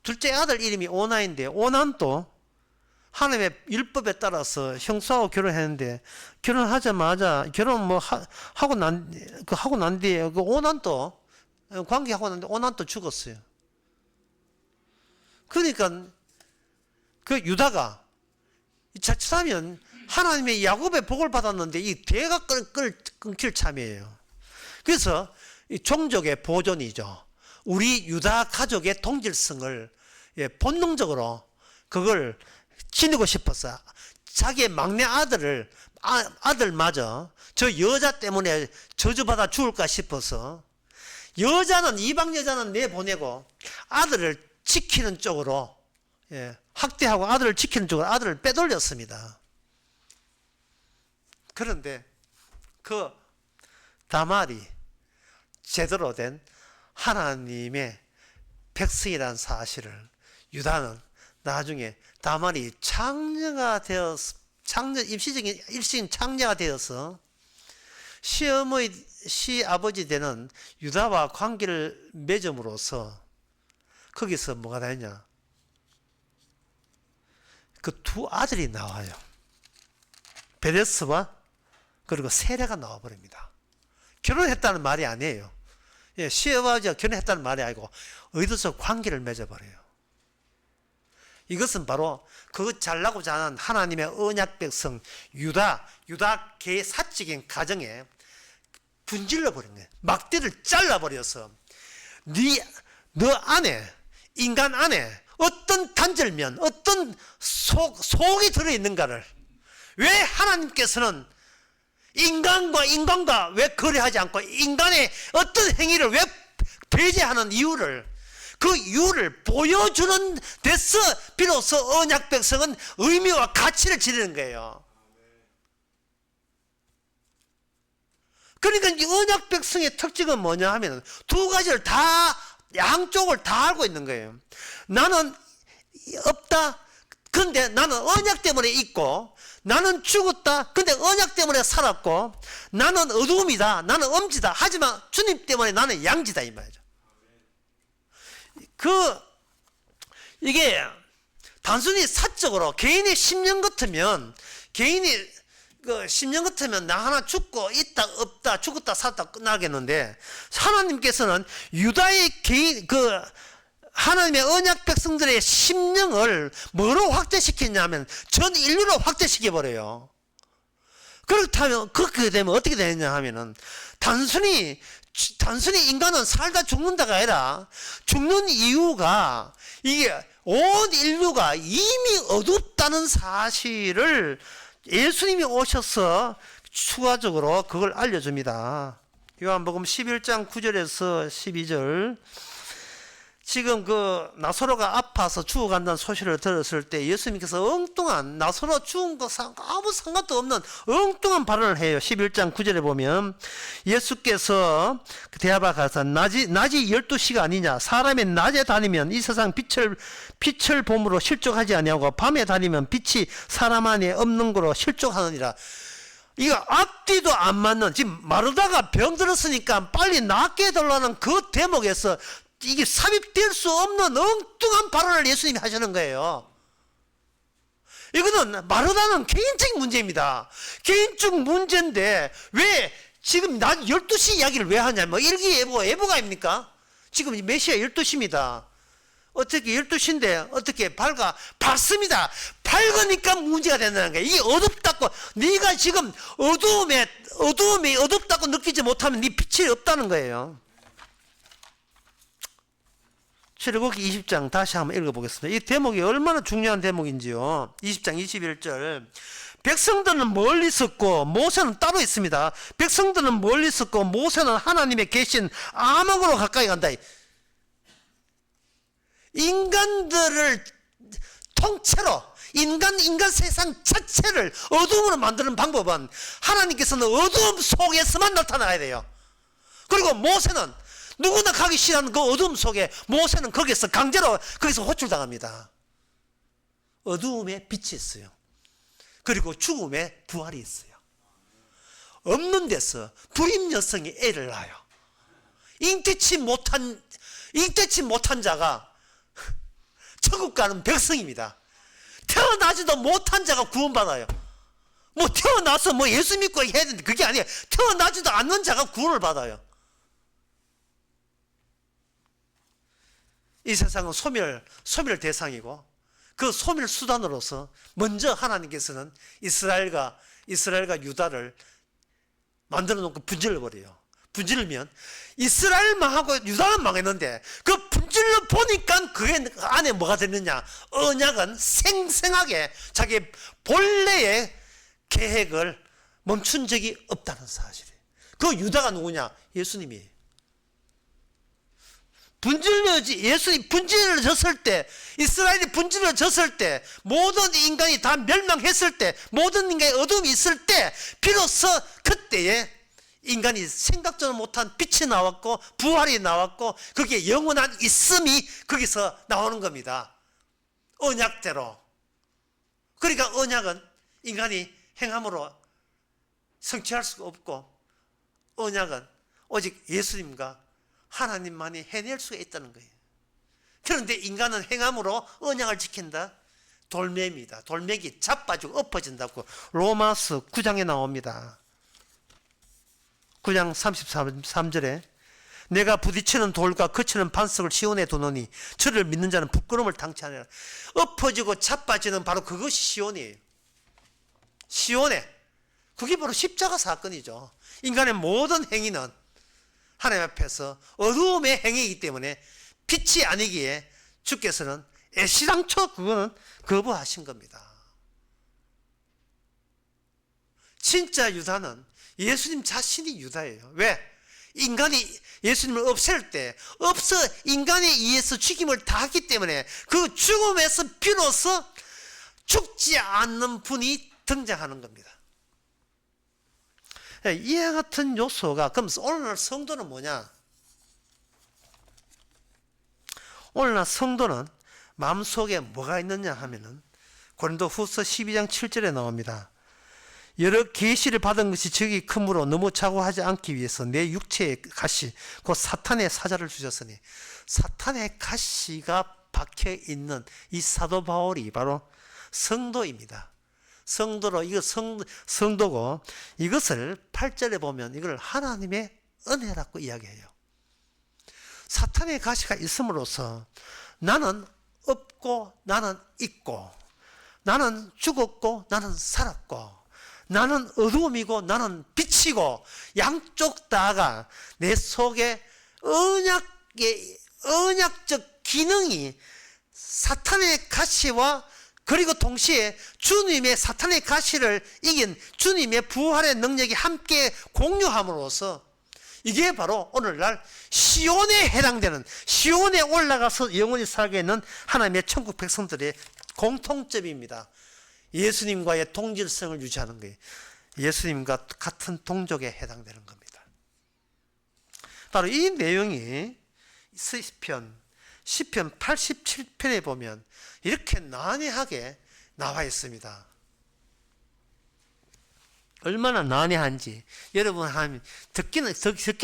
Speaker 1: 둘째 아들 이름이 오난인데, 오난도 하나님의 율법에 따라서 형수하고 결혼했는데, 결혼하자마자 하고 난 뒤에 그 오난도 관계하고 났는데 오난도 죽었어요. 그러니까 그 유다가 자칫하면 하나님의 야곱의 복을 받았는데 이 대가 끊길 참이에요. 그래서 이 종족의 보존이죠. 우리 유다 가족의 동질성을 본능적으로 그걸 지니고 싶어서 자기의 막내 아들마저 저 여자 때문에 저주받아 죽을까 싶어서 이방 여자는 내보내고 아들을 지키는 쪽으로, 학대하고 아들을 지키는 쪽으로 아들을 빼돌렸습니다. 그런데 그 다말이 제대로 된 하나님의 백성이라는 사실을 유다는 나중에 다말이 임시적인 일시적인 창녀가 되어서 시아버지 되는 유다와 관계를 맺음으로써 거기서 뭐가 되냐? 그 두 아들이 나와요. 베레스와 그리고 세레가 나와버립니다. 결혼했다는 말이 아니에요. 시아버지가 결혼했다는 말이 아니고 의도적 관계를 맺어버려요. 이것은 바로 그 잘나고 잘난 하나님의 언약 백성 유다계의 사적인 가정에 분질러 버린 거예요. 막대를 잘라버려서 너 안에, 인간 안에 어떤 단절면, 어떤 속이 들어있는가를, 왜 하나님께서는 인간과 왜 거래하지 않고 인간의 어떤 행위를 왜 배제하는 이유를, 그 이유를 보여주는 데서 비로소 언약 백성은 의미와 가치를 지니는 거예요. 그러니까 이 언약 백성의 특징은 뭐냐 하면 두 가지를 양쪽을 다 알고 있는 거예요. 나는 없다. 근데 나는 언약 때문에 있고, 나는 죽었다. 근데 언약 때문에 살았고, 나는 어두움이다. 나는 엄지다. 하지만 주님 때문에 나는 양지다. 이 말이죠. 이게 단순히 사적으로 개인의 심령 같으면, 심령 같으면 나 하나 죽고 있다 없다 죽었다 살았다 끝나겠는데, 하나님께서는 유다의 하나님의 언약 백성들의 심령을 뭐로 확대시켰냐면 전 인류로 확대시켜버려요. 그렇다면 그렇게 되면 어떻게 되느냐 하면은 단순히 인간은 살다 죽는다가 아니라 죽는 이유가 이게 온 인류가 이미 어둡다는 사실을 예수님이 오셔서 추가적으로 그걸 알려줍니다. 요한복음 11장 9절에서 12절. 지금 그 나사로가 아파서 죽어간다는 소식을 들었을 때 예수님께서 엉뚱한, 나사로 죽은 거 아무 상관도 없는 엉뚱한 발언을 해요. 11장 9절에 보면 예수께서 대하바 가서 낮이 12시가 아니냐, 사람이 낮에 다니면 이 세상 빛을 봄으로 실족하지 아니하고 밤에 다니면 빛이 사람 안에 없는 거로 실족하느니라. 이거 앞뒤도 안 맞는, 지금 마르다가 병들었으니까 빨리 낫게 해달라는 그 대목에서 이게 삽입될 수 없는 엉뚱한 발언을 예수님이 하시는 거예요. 이거는 마르다는 개인적 문제입니다. 개인적 문제인데 왜 지금 낮 12시 이야기를 왜 하냐? 뭐 일기예보, 예보가 아닙니까? 지금 몇 시야? 12시입니다. 어떻게 12시인데 어떻게 밝습니다. 밝으니까 문제가 된다는 거야. 이게 어둡다고, 네가 지금 어두움이 어둡다고 느끼지 못하면 네 빛이 없다는 거예요. 출애굽기 20장 다시 한번 읽어보겠습니다. 이 대목이 얼마나 중요한 대목인지요. 20장 21절. 백성들은 멀리 있었고 모세는 따로 있습니다. 백성들은 멀리 있었고 모세는 하나님의 계신 암흑으로 가까이 간다. 인간들을 통째로 인간 세상 자체를 어둠으로 만드는 방법은 하나님께서는 어둠 속에서만 나타나야 돼요. 그리고 모세는 누구나 가기 싫어하는 그 어둠 속에 모세는 거기서 강제로 거기서 호출당합니다. 어두움에 빛이 있어요. 그리고 죽음에 부활이 있어요. 없는 데서 불임 여성이 애를 낳아요. 잉태치 못한 자가 천국 가는 백성입니다. 태어나지도 못한 자가 구원받아요. 뭐 태어나서 뭐 예수 믿고 해야 되는데 그게 아니에요. 태어나지도 않는 자가 구원을 받아요. 이 세상은 소멸 대상이고 그 소멸 수단으로서 먼저 하나님께서는 이스라엘과 유다를 만들어 놓고 분질러 버려요. 분질면 이스라엘 망하고 유다는 망했는데 그 분질러 보니까 그 안에 뭐가 됐느냐? 언약은 생생하게 자기 본래의 계획을 멈춘 적이 없다는 사실이에요. 그 유다가 누구냐? 예수님이에요. 예수님 분질러졌을 때, 이스라엘이 분질러졌을 때, 모든 인간이 다 멸망했을 때, 모든 인간의 어둠이 있을 때, 비로소 그때에 인간이 생각지도 못한 빛이 나왔고, 부활이 나왔고, 그게 영원한 있음이 거기서 나오는 겁니다. 언약대로. 그러니까 언약은 인간이 행함으로 성취할 수가 없고, 언약은 오직 예수님과 하나님만이 해낼 수가 있다는 거예요. 그런데 인간은 행함으로 언약을 지킨다. 돌매입니다. 돌멩이 자빠지고 엎어진다고 로마서 9장에 나옵니다. 9장 33절에 내가 부딪히는 돌과 거치는 반석을 시온에 두노니 저를 믿는 자는 부끄러움을 당치 않으리라. 엎어지고 자빠지는 바로 그것이 시온이에요. 시온에 그게 바로 십자가 사건이죠. 인간의 모든 행위는 하나님 앞에서 어두움의 행위이기 때문에 빛이 아니기에 주께서는 애시당초 그거는 거부하신 겁니다. 진짜 유다는 예수님 자신이 유다예요. 왜? 인간이 예수님을 없앨 때 인간에 의해서 죽임을 당했기 때문에 그 죽음에서 비로소 죽지 않는 분이 등장하는 겁니다. 이와 같은 요소가, 그럼 오늘날 성도는 뭐냐? 오늘날 성도는 마음속에 뭐가 있느냐 하면은 고린도 후서 12장 7절에 나옵니다. 여러 계시를 받은 것이 적이 크므로 너무 자고하지 않기 위해서 내 육체의 가시 곧 사탄의 사자를 주셨으니, 사탄의 가시가 박혀있는 이 사도 바울이 바로 성도입니다. 성도로, 이거 성도고, 이것을 8절에 보면 이걸 하나님의 은혜라고 이야기해요. 사탄의 가시가 있음으로써 나는 없고 나는 있고, 나는 죽었고 나는 살았고, 나는 어두움이고 나는 빛이고, 양쪽 다가 내 속에 언약적 기능이 사탄의 가시와 그리고 동시에 주님의 사탄의 가시를 이긴 주님의 부활의 능력이 함께 공유함으로써 이게 바로 오늘날 시온에 해당되는, 시온에 올라가서 영원히 살게 있는 하나님의 천국 백성들의 공통점입니다. 예수님과의 동질성을 유지하는 거예요. 예수님과 같은 동족에 해당되는 겁니다. 바로 이 내용이 시편 87편에 보면 이렇게 난해하게 나와 있습니다. 얼마나 난해한지 여러분 듣기는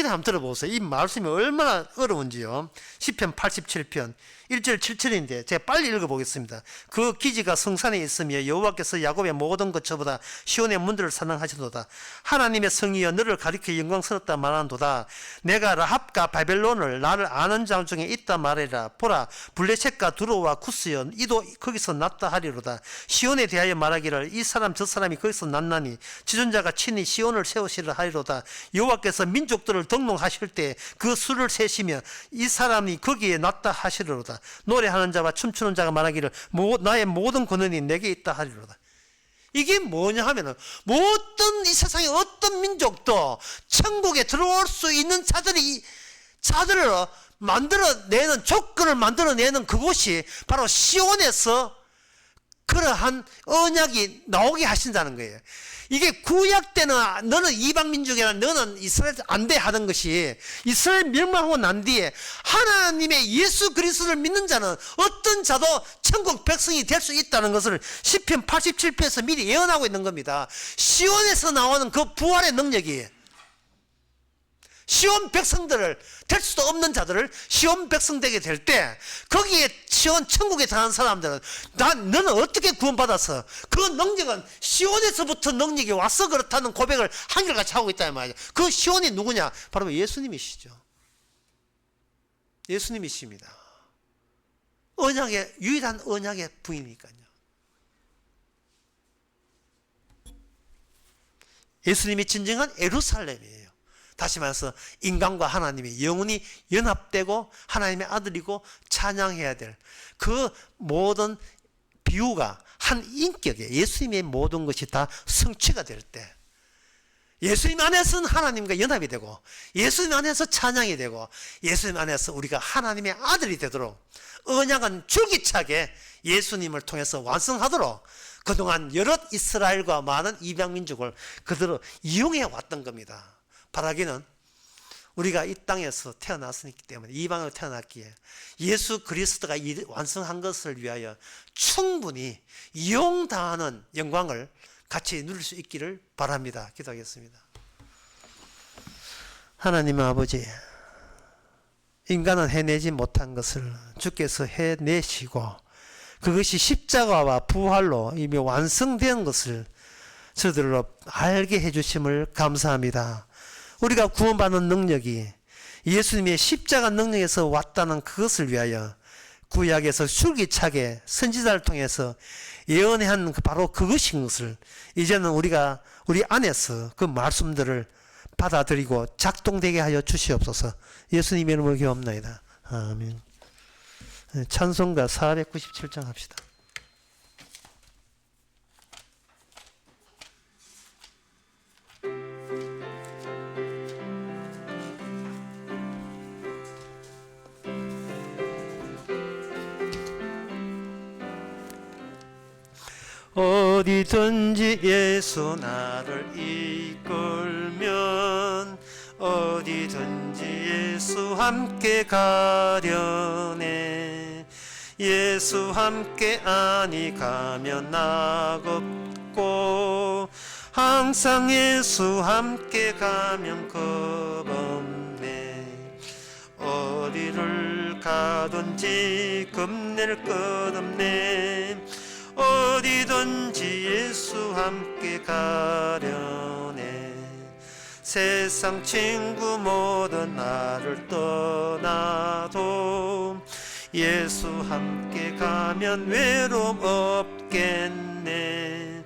Speaker 1: 한번 들어보세요. 이 말씀이 얼마나 어려운지요. 시편 87편 1절 7절인데 제가 빨리 읽어보겠습니다. 그 기지가 성산에 있으며 여호와께서 야곱의 모든 거처보다 시온의 문들을 사랑하시도다. 하나님의 성이여 너를 가리켜 영광스럽다 말하는도다. 내가 라합과 바벨론을 나를 아는 자 중에 있다 말하리라. 보라 블레셋과 두로와 쿠스여 이도 거기서 났다 하리로다. 시온에 대하여 말하기를 이 사람 저 사람이 거기서 났나니 지존자가 친히 시온을 세우시리라 하리로다. 여호와께서 민족들을 등록하실 때 그 수를 세시며 이 사람이 거기에 났다 하시리로다. 노래하는 자와 춤추는 자가 말하기를 나의 모든 권한이 내게 있다 하리로다. 이게 뭐냐 하면은 모든 이 세상의 어떤 민족도 천국에 들어올 수 있는 자들을 만들어내는, 조건을 만들어내는 그곳이 바로 시온에서 그러한 언약이 나오게 하신다는 거예요. 이게 구약 때는 너는 이방 민족이라 너는 이스라엘 안 돼 하던 것이 이스라엘 멸망하고 난 뒤에 하나님의 예수 그리스도를 믿는 자는 어떤 자도 천국 백성이 될 수 있다는 것을 시편 87편에서 미리 예언하고 있는 겁니다. 시온에서 나오는 그 부활의 능력이 시온 백성들을, 될 수도 없는 자들을 시온 백성 되게 될 때 거기에 시온 천국에 들어간 사람들은 너는 어떻게 구원받아서 그 능력은 시온에서부터 능력이 와서 그렇다는 고백을 한결같이 하고 있다는 말이죠. 그 시온이 누구냐? 바로 예수님이시죠. 예수님이십니다. 언약의 유일한 언약의 부인이니까요. 예수님이 진정한 예루살렘이에요. 다시 말해서 인간과 하나님이 영원히 연합되고 하나님의 아들이고 찬양해야 될 그 모든 비유가 한 인격에 예수님의 모든 것이 다 성취가 될 때 예수님 안에서는 하나님과 연합이 되고 예수님 안에서 찬양이 되고 예수님 안에서 우리가 하나님의 아들이 되도록 언약은 줄기차게 예수님을 통해서 완성하도록 그동안 여럿 이스라엘과 많은 이방민족을 그대로 이용해 왔던 겁니다. 바라기는 우리가 이 땅에서 태어났기 때문에 이방으로 태어났기에 예수 그리스도가 완성한 것을 위하여 충분히 이용당하는 영광을 같이 누릴 수 있기를 바랍니다. 기도하겠습니다. 하나님 아버지, 인간은 해내지 못한 것을 주께서 해내시고 그것이 십자가와 부활로 이미 완성된 것을 저들로 알게 해주심을 감사합니다. 우리가 구원받는 능력이 예수님의 십자가 능력에서 왔다는 그것을 위하여 구약에서 줄기차게 선지자를 통해서 예언한 바로 그것인 것을 이제는 우리가 우리 안에서 그 말씀들을 받아들이고 작동되게 하여 주시옵소서. 예수님의 이름으로 기도합나이다. 아멘. 찬송가 497장 합시다. 어디든지 예수 나를 이끌면 어디든지 예수 함께 가려네. 예수 함께 아니 가면 낙없고 항상 예수 함께 가면 겁없네. 어디를 가든지 겁낼 것 없네. 어디든지 예수 함께 가려네. 세상 친구 모두 나를 떠나도 예수 함께 가면 외로움 없겠네.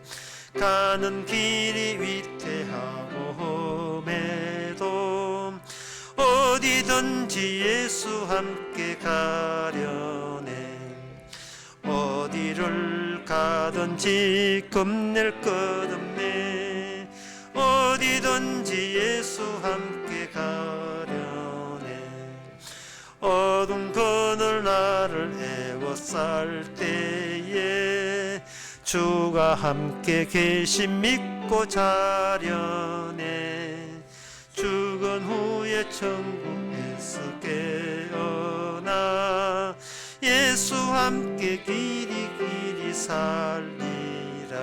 Speaker 1: 가는 길이 위태하고 험해도 어디든지 예수 함께 가려네. 어디를 가든지 겁낼 것 없네. 어디든지 예수 함께 가 갈 때에 주가 함께 계심 믿고 자려네. 죽은 후에 천국에서 깨어나 예수 함께 길이 살리라.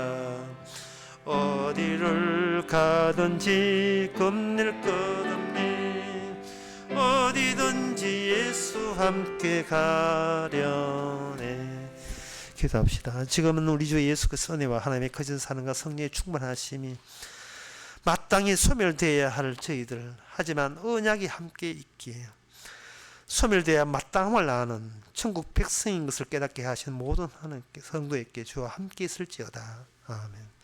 Speaker 1: 어디를 가든지 겁낼 것 없네. 어디든지 예수 함께 가려네. 기도합시다. 지금은 우리 주 예수 그리스도의 은혜와 하나님의 거짓 사랑과 성령의 충만하심이 마땅히 소멸되어야 할 저희들, 하지만 언약이 함께 있기에 소멸되어야 마땅함을 아는 천국 백성인 것을 깨닫게 하신 모든 하나님께 성도에게 주와 함께 있을지어다. 아멘.